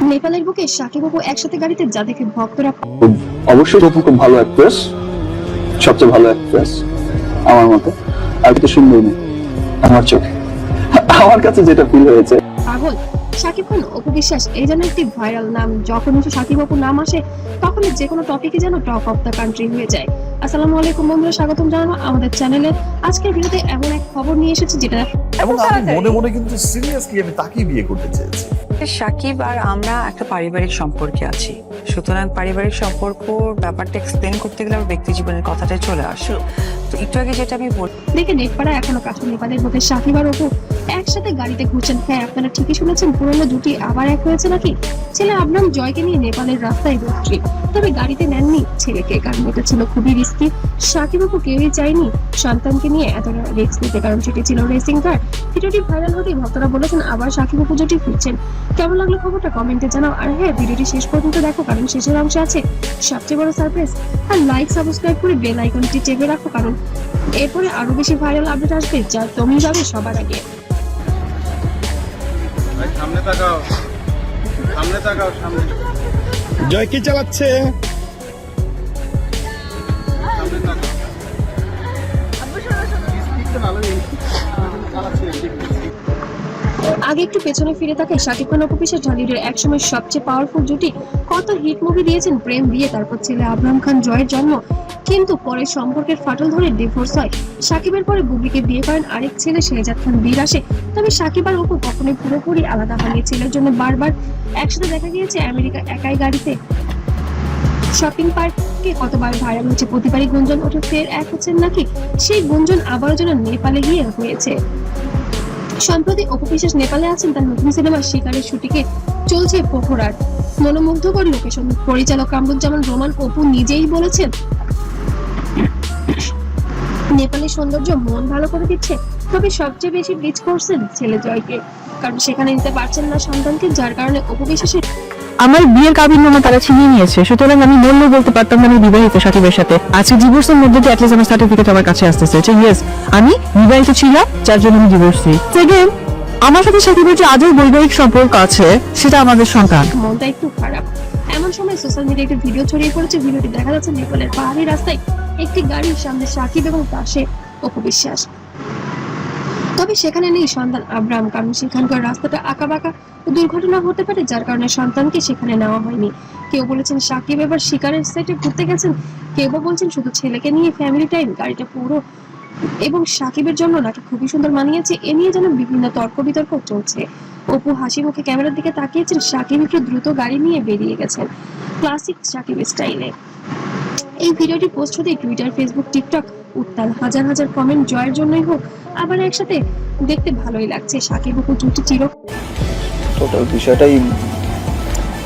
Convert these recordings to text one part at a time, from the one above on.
নেপালের বুকে সাকিব অপু একসাথে গাড়িতে, যা দেখে ভক্তরা অবশ্যই অপু খুব ভালো অ্যাক্ট্রেস, সবচেয়ে ভালো অ্যাক্ট্রেস আমার মতে। আর তো সুন্দর নেই আমার চোখে, আমার কাছে যেটা ফিল হয়েছে। পাগল। শাকিব খান, অপু বিশ্বাস এই যেন একটি ভাইরাল নাম। যখন শাকিব অপু নাম আসে তখন যে কোনো টপিকে যেন টপ অফ দ্য কান্ট্রি হয়ে যায়। আসসালামু আলাইকুম বন্ধুরা, স্বাগতম জানাবো আমাদের চ্যানেলে। আজকের ভিডিওতে এমন এক খবর নিয়ে এসেছি যেটা এবং আমি মনে মনে কিন্তু সিরিয়াসলি আমি তাকেই বিয়ে করতে চেয়েছি। সাকিব আর আমরা একটা পারিবারিক সম্পর্কে আছি, সুতরাং পারিবারিক সম্পর্ক ব্যাপারটা এক্সপ্লেন করতে গেলে আমার ব্যক্তি জীবনের কথাটাই চলে আসে। তো একটু আগে যেটা আমি দেখে নেটপাড়া এখনো কাছে। নেপালের বুকে সাকিব আর অপু একসাথে গাড়িতে ঘুরছেন। হ্যাঁ, আপনারা ঠিকই শুনেছেন, পুরনো জুটি আবার এক হয়েছে নাকি। ছেলে আবরাম জয়কে নিয়ে নেপালের রাস্তায় রোড, তবে গাড়িতে নেননি ছেলেকে, কারণ এটা ছিল খুবই রিস্কি। সাকিব অপু কেউই চায়নি সন্তানকে নিয়ে এতটা রিস্ক নিতে, কারণ সেটি ছিল রেসিং কার। ভিডিওটি ভাইরাল হতেই ভক্তরা বলেছেন আবার সাকিব অপু জুটি ফিরছেন। কেমন লাগলো খবরটা কমেন্টে জানাও। আর হ্যাঁ, ভিডিওটি শেষ পর্যন্ত দেখো, কারণ শেষের অংশে আছে সবচেয়ে বড় সারপ্রাইজ। আর লাইক সাবস্ক্রাইব করে বেল আইকনটি চেপে রাখো, কারণ এরপরে আরো বেশি ভাইরাল আপডেট আসবে, যা তুমি যাবে সবার আগে। সামনে তাকাও, সামনে তাকাও, সামনে। জয় কি চালাচ্ছে? সামনে তাকাও। স্পিডটা ভালোই চালাচ্ছে। আগে একটু পেছনে ফিরে তাকাই। শাকিব খান অপু বিশ্বাস ঢালিউডের একসময় সবচেয়ে পাওয়ারফুল জুটি। কত হিট মুভি দিয়েছেন, প্রেম, বিয়ে, তারপর ছেলে আবরাম খান জয়ের জন্ম। কিন্তু পরে সম্পর্কের ফাটল ধরে ডিভোর্স হয়। শাকিবের পরে বুবলিকে বিয়ে করেন আরেক ছেলে শেহজাদ খান বীর আসে। তবে শাকিব আর অপু কখনোই পুরোপুরি আলাদা হয়নি। ছেলের জন্য বারবার একসাথে দেখা গিয়েছে আমেরিকা, একাই গাড়িতে, শপিং পার্কে। কতবার ভাইরাল হয়েছে, প্রতিবারই গুঞ্জন ওঠে ফের এক হচ্ছেন নাকি। সেই গুঞ্জন আবারও যেন নেপালে গিয়ে হয়েছে। সম্প্রতি অপু বিশ্বাস নেপালে আছেন তার নতুন সিনেমা শিকারের শুটিংয়ে, চলছে পোখরার মনোমুগ্ধকর লোকেশন। পরিচালক কামরুজ্জামান রোমান অপু নিজেই বলেছেন নেপালের সৌন্দর্য মন ভালো করে দিচ্ছে। তবে সবচেয়ে বেশি মিস করছেন ছেলে জয়কে, কারণ সেখানে নিতে পারছেন না সন্তানকে, যার কারণে অপু বিশ্বাসের আমার বিয়ের কাবিননামা তারা ছিনিয়ে নিয়েছে, সুতরাং আমি মূল্য বলতে পারতাম না আমি বিবাহিত সাকিবের সাথে। আজকে ডিভোর্সের মধ্যে দিয়ে অ্যাটলিস্ট আমার সার্টিফিকেট আমার কাছে আসতেছে যে ইয়েস আমি বিবাহিত ছিলাম, যার জন্য আমি ডিভোর্স দিই। সেকেন্ড, আমার সাথে সাকিবের যে আজও বৈবাহিক সম্পর্ক আছে সেটা আমাদের সন্তান। মনটা একটু খারাপ। এমন সময় সোশ্যাল মিডিয়ায় একটি ভিডিও ছড়িয়ে পড়েছে। ভিডিওটি দেখা যাচ্ছে নেপালের পাহাড়ি রাস্তায় একটি গাড়ির সামনে সাকিব এবং পাশে অপু বিশ্বাস। তবে সেখানে নেই সন্তান আবরাম, কারণ সেখানকার রাস্তাটা আঁকাবাঁকা, দুর্ঘটনা হতে পারে, যার কারণে সন্তানকে সেখানে নেওয়া হয়নি। কেউ বলেছেন সাকিব এবার শিকারের সাইটে ঘুরতে গেছেন, কেউ বা বলছেন শুধু ছেলেকে নিয়ে ফ্যামিলি টাইম। গাড়িটা পুরো এবং সাকিবের জন্য নাকি খুবই সুন্দর মানিয়েছে, এ নিয়ে যেন বিভিন্ন তর্ক বিতর্ক চলছে। অপু হাসি মুখে ক্যামেরার দিকে তাকিয়েছেন, সাকিব একটু দ্রুত গাড়ি নিয়ে বেরিয়ে গেছেন ক্লাসিক সাকিব স্টাইলে। এই ভিডিওটি পোস্ট হতেই টুইটার, ফেসবুক, টিকটক উত্তাল। হাজার হাজার কমেন্ট জয়ের জন্যই হোক, আবার একসাথে দেখতে ভালোই লাগছে। সাকিব অপু জুটি টোটাল বিষয়টাই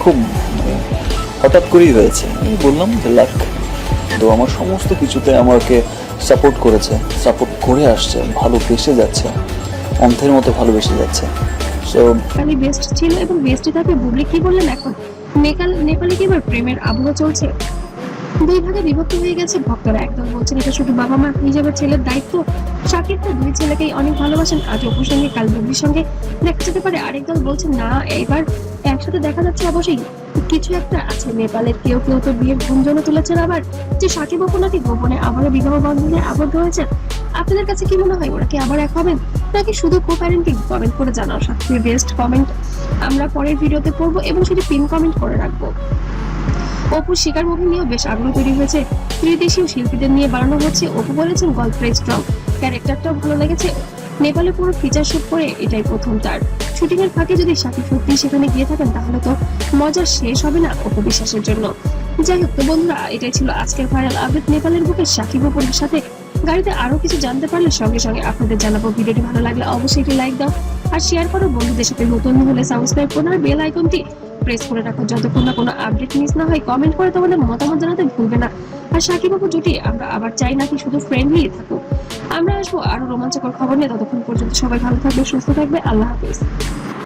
খুব হঠাৎ করেই হয়েছে। আমি বললাম যে লাক, তো আমার সমস্ত কিছুতে আমাকে সাপোর্ট করেছে, সাপোর্ট করে আসছে, ভালোবেসে যাচ্ছে, অন্ধের মতো ভালোবেসে যাচ্ছে। সো খালি বেস্ট ছিল এবং বেস্টই থাকবে। বুবলি কি বললেন এখন নেপালে কি এবার প্রেমের আবহ চলছে। দুই ভাগে বিভক্ত হয়ে গেছে ভক্তরা। একদল বলছেন এটা শুধু বাবা মা হিসেবে ছেলের দায়িত্ব। সাকিব তো দুই ছেলেকেই অনেক ভালোবাসেন, আজ অপুর সঙ্গে কাল বুবলির সঙ্গে দেখা যেতে পারে। আরেক দল বলছেন না, এবার একসাথে দেখা যাচ্ছে অবশ্যই কিছু একটা আছে। নেপালের কেউ কেউ তো বিয়ের গুঞ্জনও তুলেছেন আবার, যে সাকিব অপু নাকি গোপনে আবারও বিবাহ বন্ধনে আবদ্ধ হয়েছেন। আপনাদের কাছে কি মনে হয়, ওরা কি আবার এক হবেন নাকি শুধু কো প্যারেন্টিং? কমেন্ট করে জানাও। সবচেয়ে বেস্ট কমেন্ট আমরা পরের ভিডিওতে পড়বো এবং সেটি পিন কমেন্ট করে রাখবো। অপুর শিকার মুভি নিয়েও বেশ আগ্রহ তৈরি হয়েছে, ত্রিদেশীয় শিল্পীদের নিয়ে বানানো হচ্ছে। অপু বলেছেন গল্পটা স্ট্রং, ক্যারেক্টারটাও ভালো লেগেছে। নেপালে পুরো ফিচার শুট করে এটাই প্রথম তার। শুটিং এর ফাঁকে যদি সাকিব সত্যি সেখানে গিয়ে থাকেন তাহলে তো মজা শেষ হবে না অপু বিশ্বাসের জন্য। যাই হোক, তো বন্ধুরা, এটাই ছিল আজকের ভাইরাল আপডেট। নেপালের বুকে সাকিব অপুর সাথে গাড়িতে আরো কিছু জানতে পারলে সঙ্গে সঙ্গে আপনাদের জানাবো। ভিডিওটি ভালো লাগলে অবশ্যই একটি লাইক দাও আর শেয়ার করো বন্ধুদের সাথে। নতুন হলে সাবস্ক্রাইব করো আর বেল আইকনটি প্রেস করে রাখো, যতক্ষণ না কোনো আপডেট মিস না হয়। কমেন্ট করে তোমাদের মতামত জানাতে ভুলবে না। আর সাকিব অপু জুটি আমরা আবার চাই নাকি শুধু ফ্রেন্ডলি থাকুক। আমরা আসবো আরো রোমাঞ্চকর খবর নিয়ে। ততক্ষণ পর্যন্ত সবাই ভালো থাকবে, সুস্থ থাকবে। আল্লাহ হাফিজ।